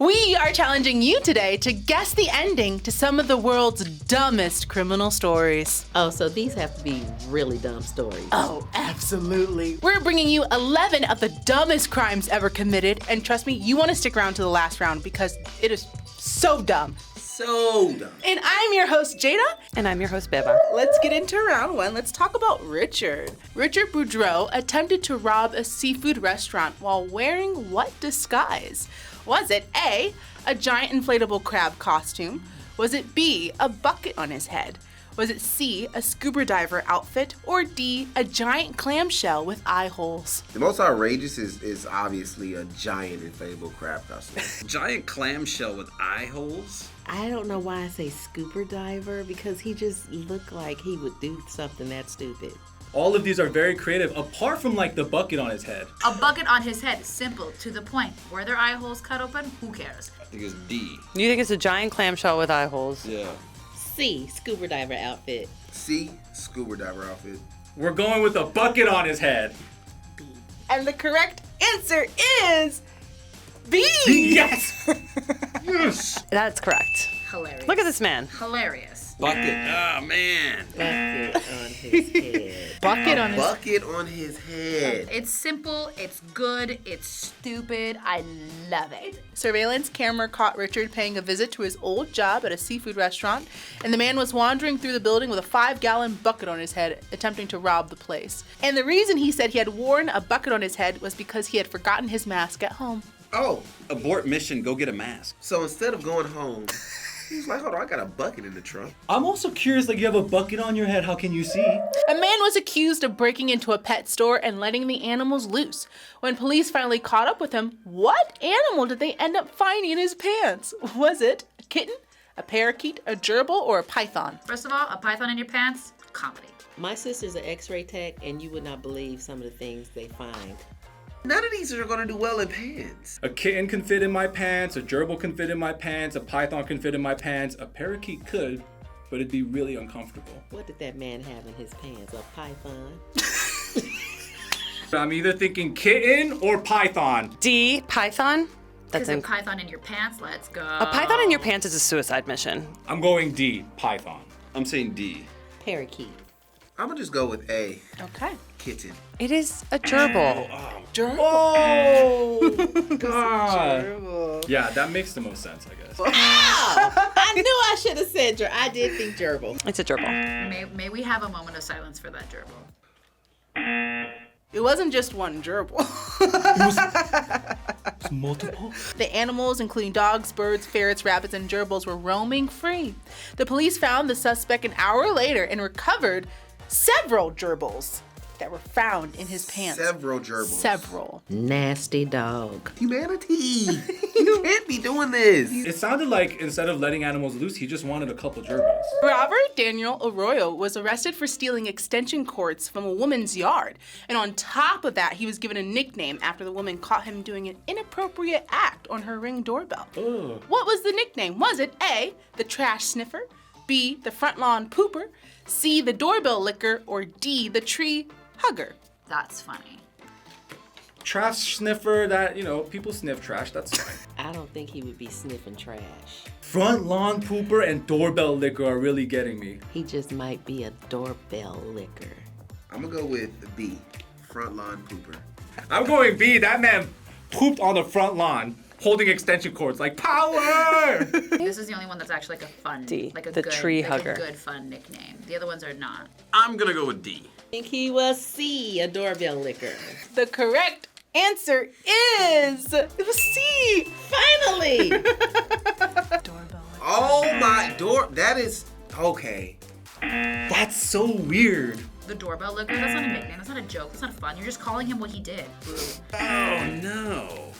We are challenging you today to guess the ending to some of the world's dumbest criminal stories. Oh, so these have to be really dumb stories. Oh, absolutely. We're bringing you 11 of the dumbest crimes ever committed, and trust me, you want to stick around to the last round because it is so dumb. So dumb. And I'm your host, Jada. And I'm your host, Beba. Let's get into round one. Let's talk about Richard. Richard Boudreau attempted to rob a seafood restaurant while wearing what disguise? Was it A, a giant inflatable crab costume? Was it B, a bucket on his head? Was it C, a scuba diver outfit? Or D, a giant clamshell with eye holes? The most outrageous is obviously a giant inflatable crab costume. Giant clamshell with eye holes? I don't know why I say scuba diver, because he just looked like he would do something that stupid. All of these are very creative, apart from like the bucket on his head. A bucket on his head, simple, to the point. Were their eye holes cut open? Who cares? I think it's D. You think it's a giant clamshell with eye holes? Yeah. C, scuba diver outfit. C, scuba diver outfit. We're going with a bucket on his head. B. And the correct answer is B. Yes! Yes! That's correct. Hilarious. Look at this man. Hilarious. Bucket. Oh, man. Bucket on his head. Bucket on his head. Bucket on his head. It's simple, it's good, it's stupid. I love it. Surveillance camera caught Richard paying a visit to his old job at a seafood restaurant, and the man was wandering through the building with a 5-gallon bucket on his head, attempting to rob the place. And the reason he said he had worn a bucket on his head was because he had forgotten his mask at home. Oh, Abort mission, go get a mask. so instead of going home, he's like, hold on, I got a bucket in the trunk. I'm also curious, like, you have a bucket on your head, how can you see? A man was accused of breaking into a pet store and letting the animals loose. When police finally caught up with him, what animal did they end up finding in his pants? Was it a kitten, a parakeet, a gerbil, or a python? First of all, a python in your pants, comedy. My sister's an x-ray tech, and you would not believe some of the things they find. None of these are going to do well in pants. A kitten can fit in my pants, a gerbil can fit in my pants, a python can fit in my pants, a parakeet could, but it'd be really uncomfortable. What did that man have in his pants? A python? I'm either thinking kitten or python. D, python. Because a python in your pants, let's go. A python in your pants is a suicide mission. I'm going D, python. I'm saying D. Parakeet. I'm going to just go with A, Okay. kitten. It is a gerbil. Gerbil. Oh, God. Yeah, that makes the most sense, I guess. Oh! I knew I should have said gerbil. I did think gerbil. It's a gerbil. May we have a moment of silence for that gerbil? It wasn't just one gerbil. It's multiple? The animals, including dogs, birds, ferrets, rabbits, and gerbils, were roaming free. The police found the suspect an hour later and recovered several gerbils that were found in his pants. Several gerbils. Several. Nasty dog. Humanity. You can't be doing this. It sounded like instead of letting animals loose, he just wanted a couple gerbils. Robert Daniel Arroyo was arrested for stealing extension cords from a woman's yard. And on top of that, he was given a nickname after the woman caught him doing an inappropriate act on her Ring doorbell. Ugh. What was the nickname? Was it A, the trash sniffer, B, the front lawn pooper, C, the doorbell licker, or D, the tree hugger? That's funny. Trash sniffer, that, people sniff trash, that's fine. I don't think he would be sniffing trash. Front lawn pooper and doorbell licker are really getting me. He just might be a doorbell licker. I'm going to go with B, front lawn pooper. I'm going B, that man pooped on the front lawn, holding extension cords like power! This is the only one that's actually like a fun, D, like a the good, tree like hugger. a good fun nickname. The other ones are not. I'm gonna go with D. I think he was C, a doorbell licker. The correct answer is it was C. Finally! Doorbell licker. Oh my door. That is okay. That's so weird. The doorbell licker, that's not a nickname, that's not a joke, that's not fun. You're just calling him what he did. Oh, no.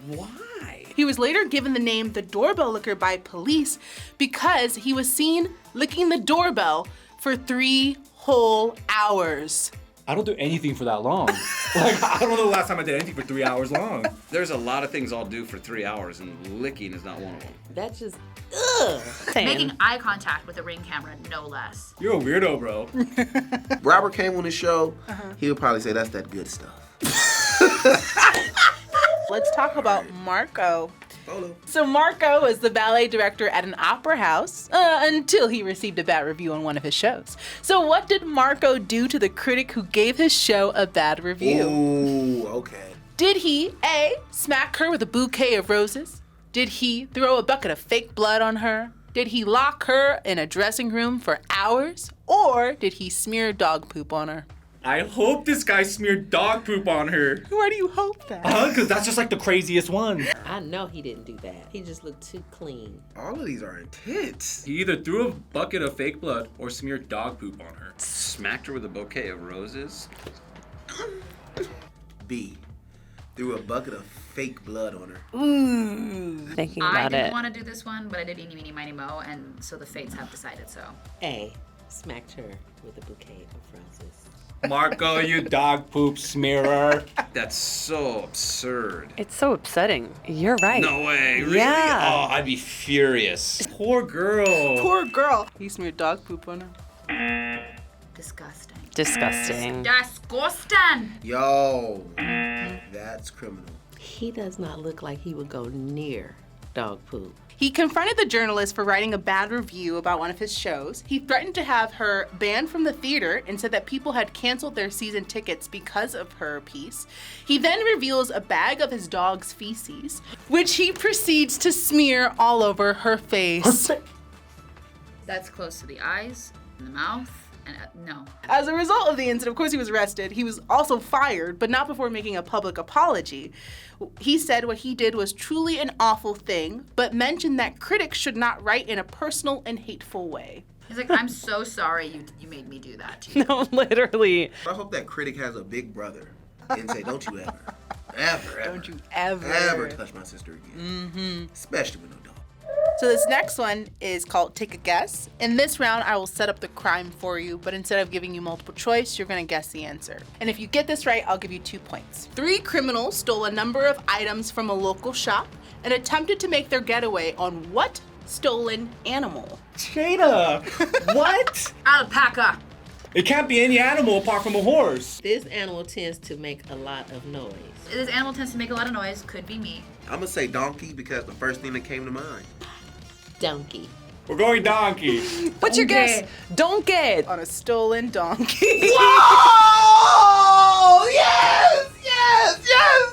Why? He was later given the name the doorbell licker by police because he was seen licking the doorbell for 3 whole hours. I don't do anything for that long. I don't know the last time I did anything for 3 hours long. There's a lot of things I'll do for 3 hours, and licking is not one of them. That's just, ugh. Same. Making eye contact with a Ring camera, no less. You're a weirdo, bro. Robert came on the show. He would probably say that's that good stuff. Let's talk about Marco. Polo. So Marco was the ballet director at an opera house until he received a bad review on one of his shows. So what did Marco do to the critic who gave his show a bad review? Ooh, okay. Did he, A, smack her with a bouquet of roses? Did he throw a bucket of fake blood on her? Did he lock her in a dressing room for hours? Or did he smear dog poop on her? I hope this guy smeared dog poop on her. Why do you hope that? Because that's just like the craziest one. I know he didn't do that. He just looked too clean. All of these are intense. He either threw a bucket of fake blood or smeared dog poop on her. Smacked her with a bouquet of roses. B. Threw a bucket of fake blood on her. Thinking I about didn't it. want to do this one, but I did eeny, meeny, miny, mo, and so the fates have decided so. A. Smacked her with a bouquet of roses. Marco, you dog poop smearer. That's so absurd. It's so upsetting. You're right. No way, really? Yeah. Oh, I'd be furious. Poor girl. Poor girl. He smeared dog poop on her. Disgusting. Disgusting. Disgusting! Yo, that's criminal. He does not look like he would go near dog poop. He confronted the journalist for writing a bad review about one of his shows. He threatened to have her banned from the theater and said that people had canceled their season tickets because of her piece. He then reveals a bag of his dog's feces, which he proceeds to smear all over her face. That's close to the eyes and the mouth. And no. As a result of the incident, of course, he was arrested. He was also fired, but not before making a public apology. He said what he did was truly an awful thing, but mentioned that critics should not write in a personal and hateful way. He's like, I'm so sorry you made me do that to you. No, literally. I hope that critic has a big brother and say, don't you ever, Don't you ever touch my sister again. Especially with no dog. So this next one is called Take a Guess. In this round, I will set up the crime for you, but instead of giving you multiple choice, you're gonna guess the answer. And if you get this right, I'll give you 2 points. 3 criminals stole a number of items from a local shop and attempted to make their getaway on what stolen animal? Jada, what? Alpaca! It can't be any animal apart from a horse. This animal tends to make a lot of noise. This animal tends to make a lot of noise. Could be me. I'm gonna say donkey because the first thing that came to mind. Donkey. We're going donkey. What's your guess? Donkey. On a stolen donkey. Oh, yes,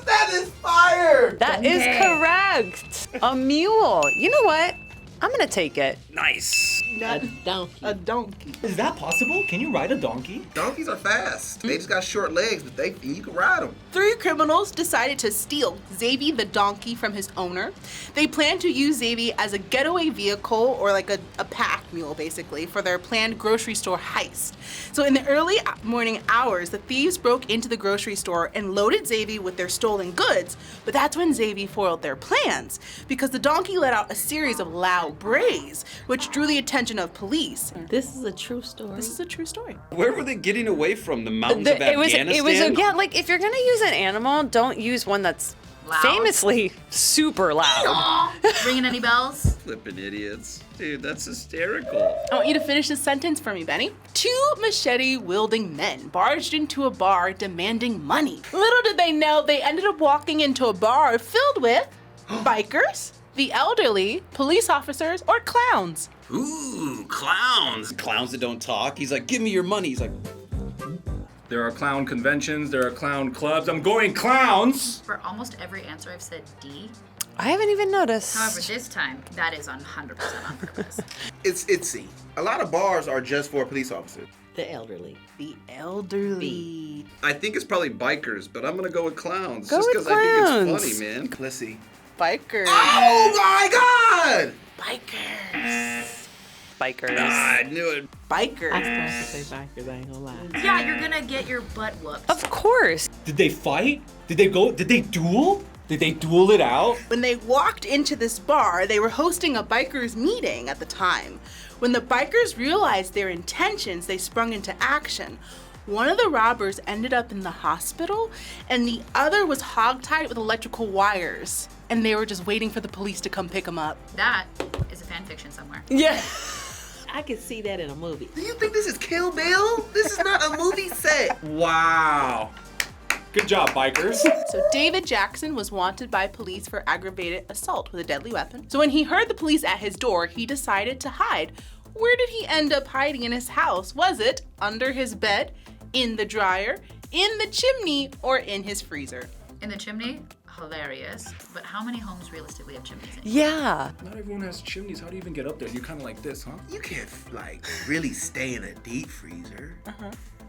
that is fire. That is correct. A mule. You know what? I'm gonna take it. Nice. Not A donkey. a donkey. Is that possible? Can you ride a donkey? Donkeys are fast. They just got short legs, but you can ride them. 3 criminals decided to steal Xavier the donkey from his owner. They planned to use Xavier as a getaway vehicle or like a pack mule basically for their planned grocery store heist. So in the early morning hours, the thieves broke into the grocery store and loaded Xavier with their stolen goods, but that's when Xavier foiled their plans because the donkey let out a series of loud brays, which drew the attention of police. This is a true story. This is a true story. Where were they getting away from? The mountains of It was Afghanistan? yeah, like if you're gonna use an animal, don't use one that's Loud. famously super loud. Ringing any bells? Flippin' idiots. Dude, that's hysterical. I want you to finish this sentence for me, Benny. 2 machete-wielding men barged into a bar demanding money. Little did they know they ended up walking into a bar filled with bikers, the elderly, police officers, or clowns. Ooh, clowns. Clowns that don't talk. He's like, give me your money. He's like, There are clown conventions, there are clown clubs. I'm going clowns. For almost every answer, I've said D. I haven't even noticed. However, this time, that is 100% on purpose. It's C. A lot of bars are just for police officers. The elderly. The elderly. I think it's probably bikers, but I'm gonna go with clowns. Go just with because I think clowns. it's funny, man. Let's see. Bikers. Oh my God! Bikers. Bikers. Ah, I knew it. Bikers. I started to say bikers, I ain't gonna lie. Yeah, you're gonna get your butt whooped. Of course. Did they fight? Did they duel? Did they duel it out? When they walked into this bar, they were hosting a bikers meeting at the time. When the bikers realized their intentions, they sprung into action. One of the robbers ended up in the hospital, and the other was hogtied with electrical wires. And they were just waiting for the police to come pick him up. That is a fan fiction somewhere. Yeah. I could see that in a movie. Do you think this is Kill Bill? This is not a movie set. Wow. Good job, bikers. So David Jackson was wanted by police for aggravated assault with a deadly weapon. So when he heard the police at his door, he decided to hide. Where did he end up hiding in his house? Was it under his bed, in the dryer, in the chimney, or in his freezer? In the chimney? Hilarious. But how many homes realistically have chimneys in? Yeah. Not everyone has chimneys. How do you even get up there? You're kind of like this, huh? You can't like really stay in a deep freezer.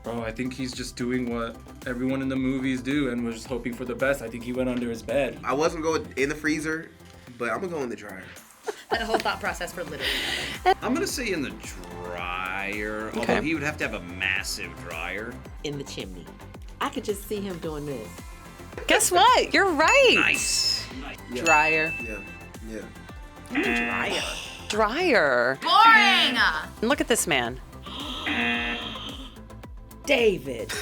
Bro, I think he's just doing what everyone in the movies do and was just hoping for the best. I think he went under his bed. I wasn't going in the freezer, but I'm gonna go in the dryer. That whole thought process for literally nothing. I'm gonna say in the dryer, although he would have to have a massive dryer. In the chimney. I could just see him doing this. Guess what? You're right. Nice. Yeah. Dryer. Yeah. Dryer. Dryer. Boring! Look at this man. David.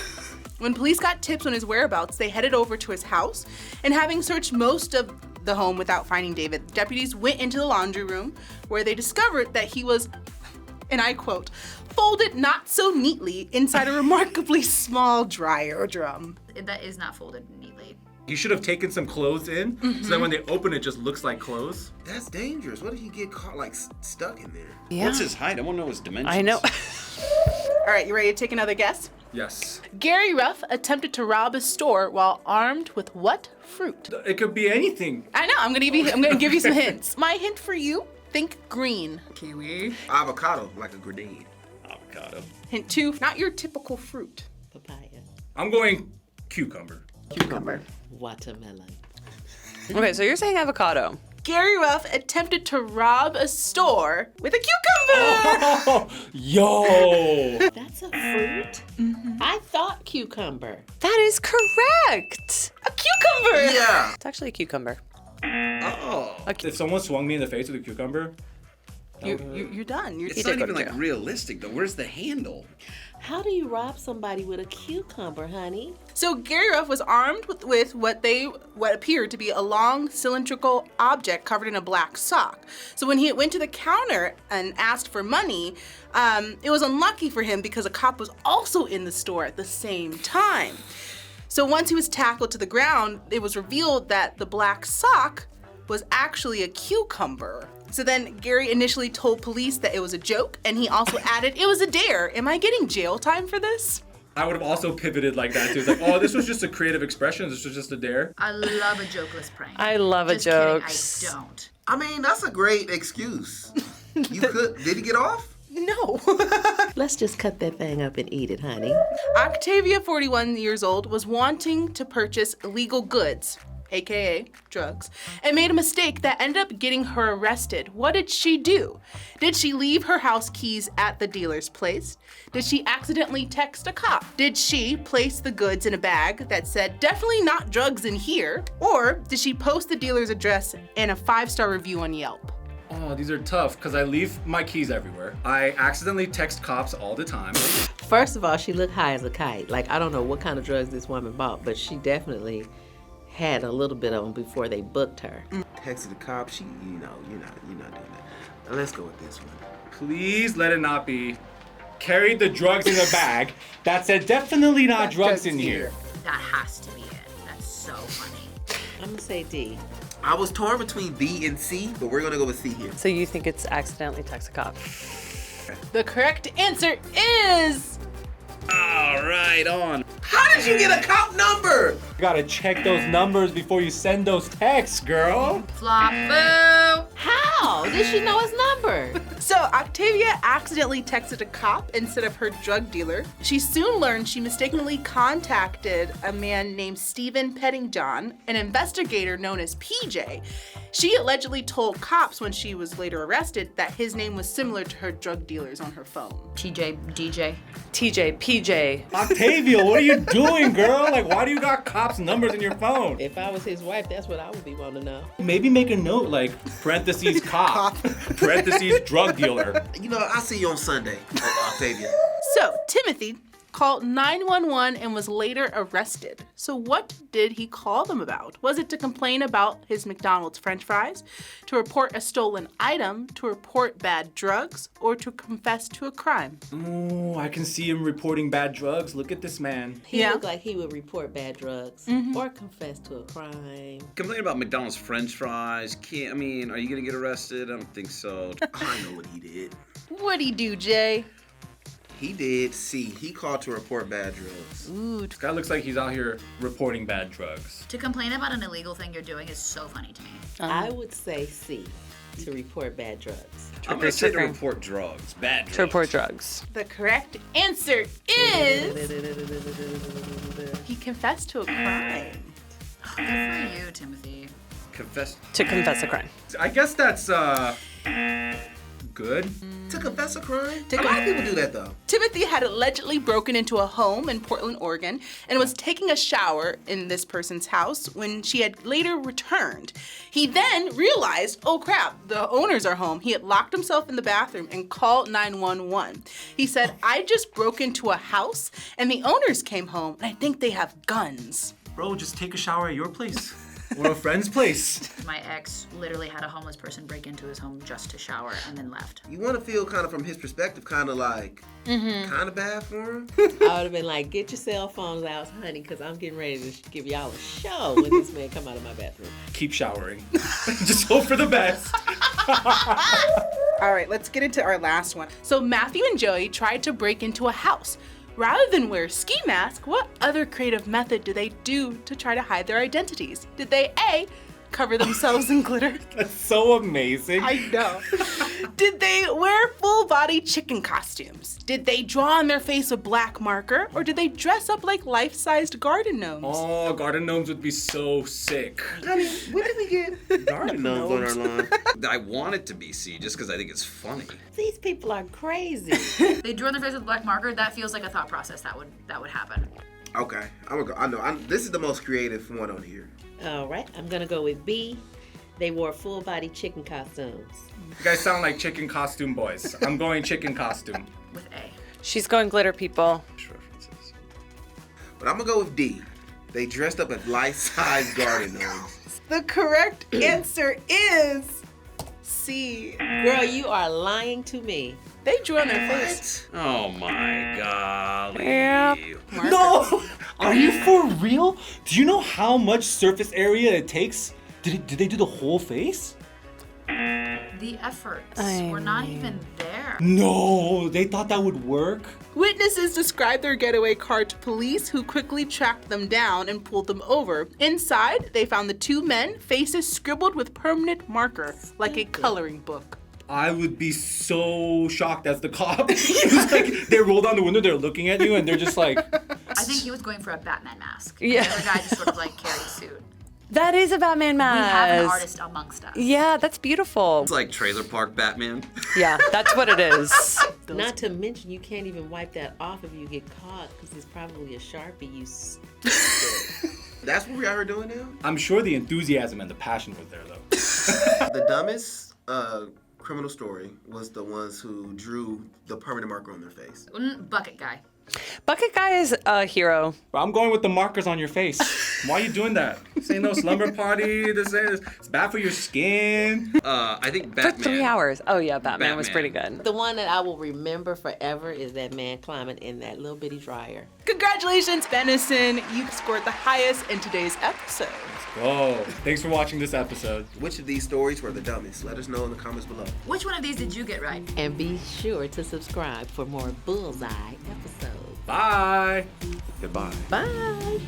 When police got tips on his whereabouts, they headed over to his house, and having searched most of the home without finding David, deputies went into the laundry room where they discovered that he was, and I quote, folded not so neatly inside a remarkably small dryer drum. That is not folded neatly. You should have taken some clothes in, so that when they open it, just looks like clothes. That's dangerous. What if you get caught like stuck in there? Yeah. What's his height? I want to know his dimensions. I know. All right, you ready to take another guess? Yes. Gary Ruff attempted to rob a store while armed with what fruit? It could be anything. I know, I'm gonna give you some hints. My hint for you, think green. Kiwi. Avocado, like a grenade. Avocado. Hint 2, not your typical fruit. Papaya. I'm going cucumber. Cucumber. Watermelon. Okay, so you're saying avocado. Gary Ruff attempted to rob a store with a cucumber. Oh, yo! That's a fruit? I thought cucumber. That is correct. A cucumber. Yeah. It's actually a cucumber. Oh. If someone swung me in the face with a cucumber, You're done. You're It's did not go even to like jail. realistic though. Where's the handle? How do you rob somebody with a cucumber, honey? So Gary Ruff was armed with what appeared to be a long cylindrical object covered in a black sock. So when he went to the counter and asked for money, it was unlucky for him because a cop was also in the store at the same time. So once he was tackled to the ground, it was revealed that the black sock was actually a cucumber. So then Gary initially told police that it was a joke, and he also added, it was a dare. Am I getting jail time for this? I would have also pivoted like that too. It's like, oh, this was just a creative expression. This was just a dare. I love a jokeless prank. I love Just a jokes. jokes. I don't. I mean, that's a great excuse. You could. Did he get off? No. Let's just cut that thing up and eat it, honey. Octavia, 41 years old, was wanting to purchase illegal goods, aka drugs, and made a mistake that ended up getting her arrested. What did she do? Did she leave her house keys at the dealer's place? Did she accidentally text a cop? Did she place the goods in a bag that said, definitely not drugs in here? Or did she post the dealer's address and a 5-star review on Yelp? Oh, these are tough because I leave my keys everywhere. I accidentally text cops all the time. First of all, she looked high as a kite. Like, I don't know what kind of drugs this woman bought, but she definitely had a little bit of them before they booked her. Texted the cop. You're not doing that. Now, let's go with this one. Please let it not be. Carried the drugs in a bag that said definitely not drugs in here. That has to be it. That's so funny. I'm gonna say D. I was torn between B and C, but we're gonna go with C here. So you think it's accidentally text a cop? The correct answer is... All right, on. How did you get a cop number? You gotta check those numbers before you send those texts, girl. Flop boo. How did she know his number? So Octavia accidentally texted a cop instead of her drug dealer. She soon learned she mistakenly contacted a man named Stephen Pettingjohn, an investigator known as PJ. She allegedly told cops when she was later arrested that his name was similar to her drug dealer's on her phone. TJ, DJ. TJ, PJ. Octavia, what are you doing, girl? Like, why do you got cops' numbers in your phone? If I was his wife, that's what I would be wanting to know. Maybe make a note like parentheses cop, parentheses drug dealer. I'll see you on Sunday, Octavia. So Timothy called 911 and was later arrested. So what did he call them about? Was it to complain about his McDonald's french fries, to report a stolen item, to report bad drugs, or to confess to a crime? Oh, I can see him reporting bad drugs. Look at this man. He Yeah. looked like he would report bad drugs or confess to a crime. Complain about McDonald's french fries. Are you gonna get arrested? I don't think so. I know what he did. What'd he do, Jay? He did C. He called to report bad drugs. Ooh, This guy looks like he's out here reporting bad drugs. To complain about an illegal thing you're doing is so funny to me. I would say C, to report bad drugs. I'm gonna say to report drugs. Bad drugs. To report drugs. the correct answer is he confessed to a crime. Good for you, Timothy. Confess. To confess a crime. I guess that's good. To confess a crime? A lot of people do that though. Timothy had allegedly broken into a home in Portland, Oregon, and was taking a shower in this person's house when she had later returned. He then realized, oh crap, the owners are home. He had locked himself in the bathroom and called 911. He said, I just broke into a house and the owners came home and I think they have guns. Bro, just take a shower at your place. Or a friend's place. My ex literally had a homeless person break into his home just to shower and then left. You want to feel kind of from his perspective, kind of like, kind of bad for him. I would have been like, get your cell phones out, honey, because I'm getting ready to give y'all a show when this man come out of my bathroom. Keep showering. Just hope for the best. All right, let's get into our last one. So Matthew and Joey tried to break into a house. Rather than wear a ski mask, what other creative method do they do to try to hide their identities? Did they A, cover themselves in glitter? That's so amazing. I know. Did they wear full body chicken costumes? Did they draw on their face a black marker? Or did they dress up like life-sized garden gnomes? Oh, garden gnomes would be so sick. Honey, when did we get garden gnomes on our line? I want it to be C just because I think it's funny. These people are crazy. They drew on their face with a black marker. That feels like a thought process that would happen. Okay, I'm gonna go. I know. This is the most creative one on here. All right, I'm going to go with B. They wore full body chicken costumes. You guys sound like chicken costume boys. I'm going chicken costume. With A. She's going glitter, people. References. But I'm gonna go with D. They dressed up as life-size garden gnomes. The correct answer is C. Girl, you are lying to me. They drew on their face. Oh my golly. Yeah. No! Are you for real? Do you know how much surface area it takes? Did they do the whole face? The efforts were not even there. No, they thought that would work. Witnesses described their getaway car to police, who quickly tracked them down and pulled them over. Inside, they found the two men, faces scribbled with permanent marker, like a coloring book. I would be so shocked as the cop. It's like they roll down the window, they're looking at you, and they're just like, I think he was going for a Batman mask. Yeah. The other guy just sort of like carried a suit. That is a Batman We mask. have an artist amongst us. Yeah, that's beautiful. It's like Trailer Park Batman. Yeah, that's what it is. Not to mention, you can't even wipe that off if you get caught, because it's probably a Sharpie, you stupid. That's what we are doing now? I'm sure the enthusiasm and the passion was there, though. The dumbest criminal story was the ones who drew the permanent marker on their face. Bucket guy. Bucket Guy is a hero. But I'm going with the markers on your face. Why are you doing that? This ain't no slumber party. It's bad for your skin. I think For Batman. 3 hours. Oh yeah, Batman was pretty Batman. good. The one that I will remember forever is that man climbing in that little bitty dryer. Congratulations, Benison. You scored the highest in today's episode. Oh, thanks for watching this episode. Which of these stories were the dumbest? Let us know in the comments below. Which one of these did you get right? And be sure to subscribe for more Bullseye episodes. Bye. Goodbye. Bye.